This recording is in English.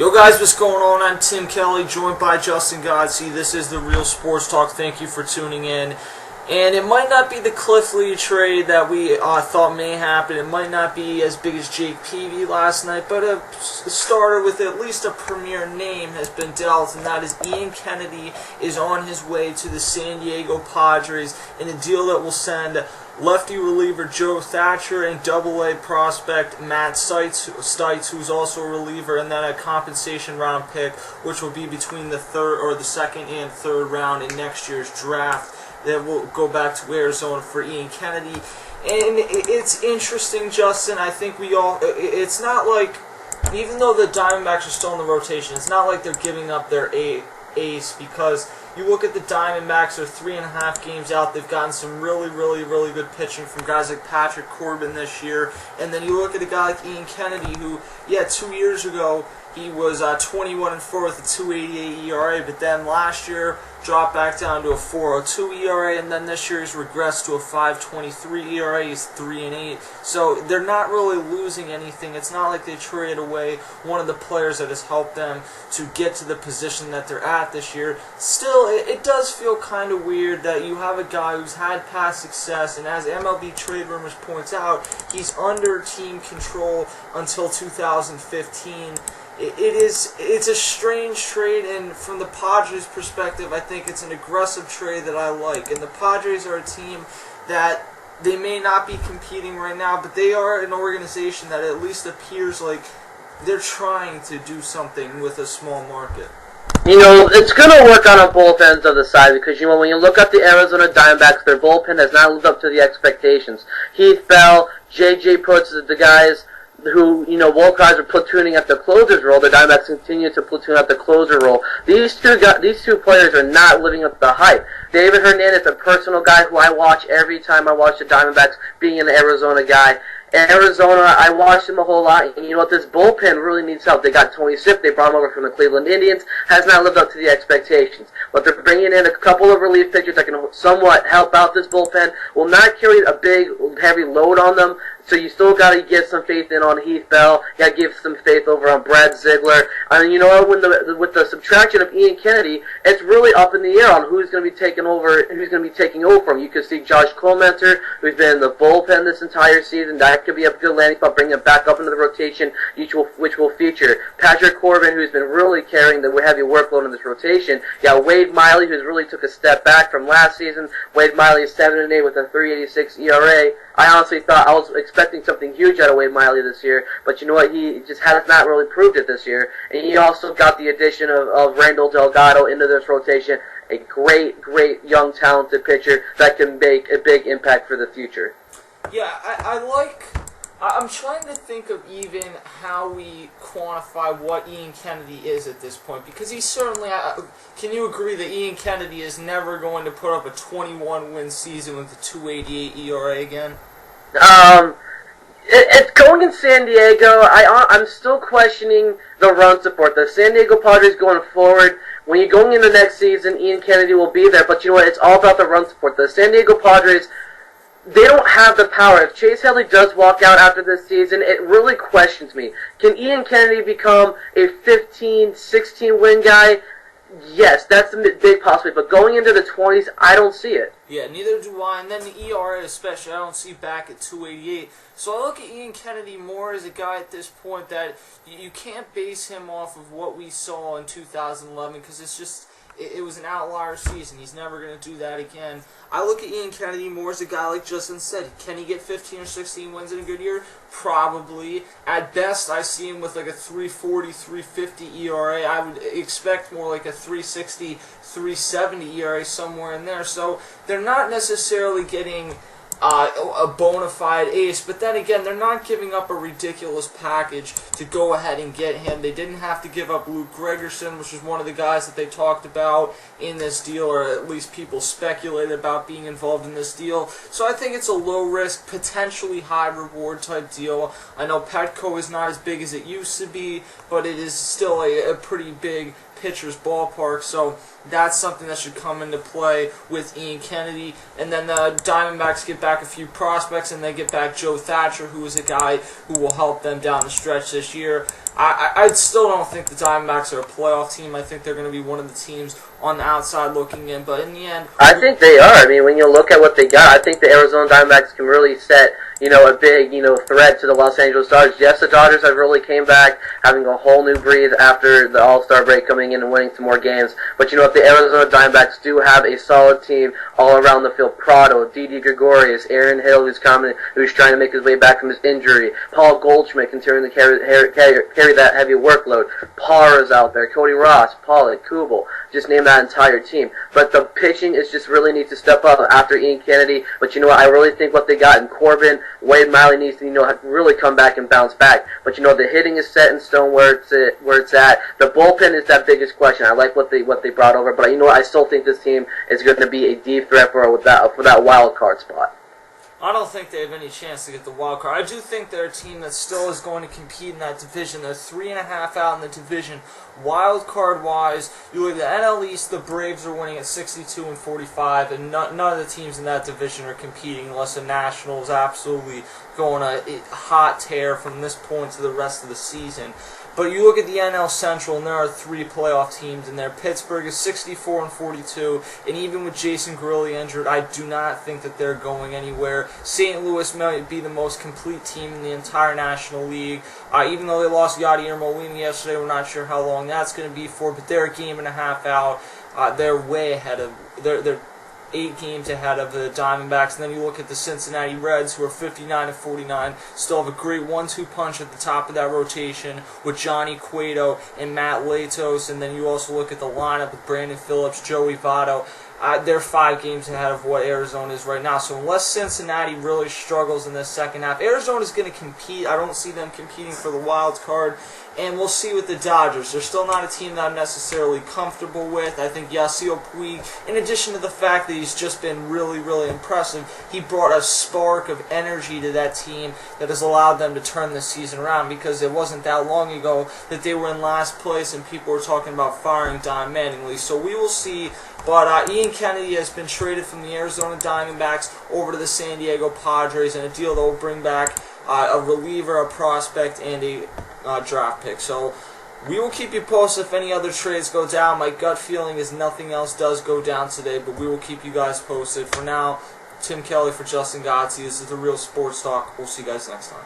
Yo guys, what's going on? I'm Tim Kelly, joined by Justin Godsey. This is the Real Sports Talk. Thank you for tuning in. And it might not be the Cliff Lee trade that we thought may happen. It might not be as big as Jake Peavy last night, but a starter with at least a premier name has been dealt, and that is Ian Kennedy is on his way to the San Diego Padres in a deal that will send lefty reliever Joe Thatcher and Double-A prospect Matt Stites, who's also a reliever, and then a compensation round pick, which will be between the second and third round in next year's draft. That will go back to Arizona for Ian Kennedy. And it's interesting, Justin. I think it's not like, even though the Diamondbacks are still in the rotation, it's not like they're giving up their ace, because you look at the Diamondbacks, they're 3.5 games out. They've gotten some really good pitching from guys like Patrick Corbin this year. And then you look at a guy like Ian Kennedy, who, 2 years ago, he was 21-4 with a 2.88 ERA, but then last year dropped back down to a 4.02 ERA, and then this year he's regressed to a 5.23 ERA. He's 3-8. So they're not really losing anything. It's not like they traded away one of the players that has helped them to get to the position that they're at this year. Still, it does feel kind of weird that you have a guy who's had past success, and as MLB Trade Rumors points out, he's under team control until 2015. It's a strange trade, and from the Padres' perspective, I think it's an aggressive trade that I like. And the Padres are a team that they may not be competing right now, but they are an organization that at least appears like they're trying to do something with a small market. You know, it's going to work on both ends of the side because, when you look at the Arizona Diamondbacks, their bullpen has not lived up to the expectations. Heath Bell, J.J. Puts, the guys who, both guys are platooning at the closer's role. The Diamondbacks continue to platoon at the closer role. These two players are not living up to the hype. David Hernandez, a personal guy who I watch every time I watch the Diamondbacks, being an Arizona guy. Arizona, I watched him a whole lot, and this bullpen really needs help. They got Tony Sipp, they brought him over from the Cleveland Indians, has not lived up to the expectations. But they're bringing in a couple of relief pitchers that can somewhat help out this bullpen, will not carry a big, heavy load on them, so you still got to get some faith in on Heath Bell. You got to give some faith over on Brad Ziegler. And with the subtraction of Ian Kennedy, it's really up in the air on who's going to be taking over from him. You could see Josh Clementer, who's been in the bullpen this entire season. That could be a good landing spot, bringing him back up into the rotation, which will feature Patrick Corbin, who's been really carrying the heavy workload in this rotation. You got Wade Miley, who's really took a step back from last season. Wade Miley is 7-8 with a 3.86 ERA. I honestly thought I was expecting something huge out of Wade Miley this year, but you know what? He just has not really proved it this year. And he also got the addition of Randall Delgado into this rotation, a great young talented pitcher that can make a big impact for the future. Yeah, I'm trying to think of even how we quantify what Ian Kennedy is at this point, because he's certainly, can you agree that Ian Kennedy is never going to put up a 21-win season with a 2.88 ERA again? It's going in San Diego. I'm still questioning the run support. The San Diego Padres going forward, when you're going into next season, Ian Kennedy will be there, but you know what? It's all about the run support. The San Diego Padres, they don't have the power. If Chase Headley does walk out after this season, it really questions me. Can Ian Kennedy become a 15, 16 win guy? Yes, that's a big possibility. But going into the 20s, I don't see it. Yeah, neither do I. And then the ERA especially, I don't see back at 2.88. So I look at Ian Kennedy more as a guy at this point that you can't base him off of what we saw in 2011, because it's just, it was an outlier season. He's never going to do that again. I look at Ian Kennedy more as a guy like Justin said. Can he get 15 or 16 wins in a good year? Probably. At best, I see him with like a 3.40, 3.50 ERA. I would expect more like a 3.60, 3.70 ERA, somewhere in there. So they're not necessarily getting a bona fide ace, but then again, they're not giving up a ridiculous package to go ahead and get him. They didn't have to give up Luke Gregerson, which was one of the guys that they talked about in this deal, or at least people speculated about being involved in this deal. So I think it's a low risk, potentially high reward type deal. I know Petco is not as big as it used to be, but it is still a pretty big pitcher's ballpark, so that's something that should come into play with Ian Kennedy. And then the Diamondbacks get back a few prospects, and they get back Joe Thatcher, who is a guy who will help them down the stretch this year. I still don't think the Diamondbacks are a playoff team. I think they're going to be one of the teams on the outside looking in. But in the end, I think they are. I mean, when you look at what they got, I think the Arizona Diamondbacks can really set, a big, threat to the Los Angeles Dodgers. Yes, the Dodgers have really came back, having a whole new breathe after the All-Star break, coming in and winning some more games. But if the Arizona Diamondbacks do have a solid team all around the field, Prado, Didi Gregorius, Aaron Hill, who's trying to make his way back from his injury, Paul Goldschmidt continuing to carry that heavy workload, Parra's out there, Cody Ross, Pollock, Kubel, just name that entire team. But the pitching is just really needs to step up after Ian Kennedy. But I really think what they got in Corbin, Wade Miley needs to really come back and bounce back. But the hitting is set in stone where it's at. The bullpen is that biggest question. I like what they brought over, but I still think this team is going to be a deep threat for that wild card spot. I don't think they have any chance to get the wild card. I do think they're a team that still is going to compete in that division. They're 3.5 out in the division. Wild card wise, you look at the NL East, the Braves are winning at 62-45, and none of the teams in that division are competing unless the Nationals absolutely go on a hot tear from this point to the rest of the season. But you look at the NL Central, and there are 3 playoff teams in there. Pittsburgh is 64-42, and even with Jason Gurley injured, I do not think that they're going anywhere. St. Louis might be the most complete team in the entire National League. Even though they lost Yadier Molina yesterday, we're not sure how long that's going to be for, but they're a game and a half out. They're way ahead of... They're 8 games ahead of the Diamondbacks. And then you look at the Cincinnati Reds, who are 59-49, still have a great 1-2 punch at the top of that rotation with Johnny Cueto and Matt Latos. And then you also look at the lineup with Brandon Phillips, Joey Votto. They're 5 games ahead of what Arizona is right now. So unless Cincinnati really struggles in this second half, Arizona's going to compete. I don't see them competing for the wild card. And we'll see with the Dodgers. They're still not a team that I'm necessarily comfortable with. I think Yasiel Puig, in addition to the fact that he's just been really, really impressive, he brought a spark of energy to that team that has allowed them to turn this season around, because it wasn't that long ago that they were in last place and people were talking about firing Don Mattingly. So we will see. But Ian Kennedy has been traded from the Arizona Diamondbacks over to the San Diego Padres in a deal that will bring back a reliever, a prospect, and a draft pick. So we will keep you posted if any other trades go down. My gut feeling is nothing else does go down today, but we will keep you guys posted. For now, Tim Kelly for Justin Gotze. This is The Real Sports Talk. We'll see you guys next time.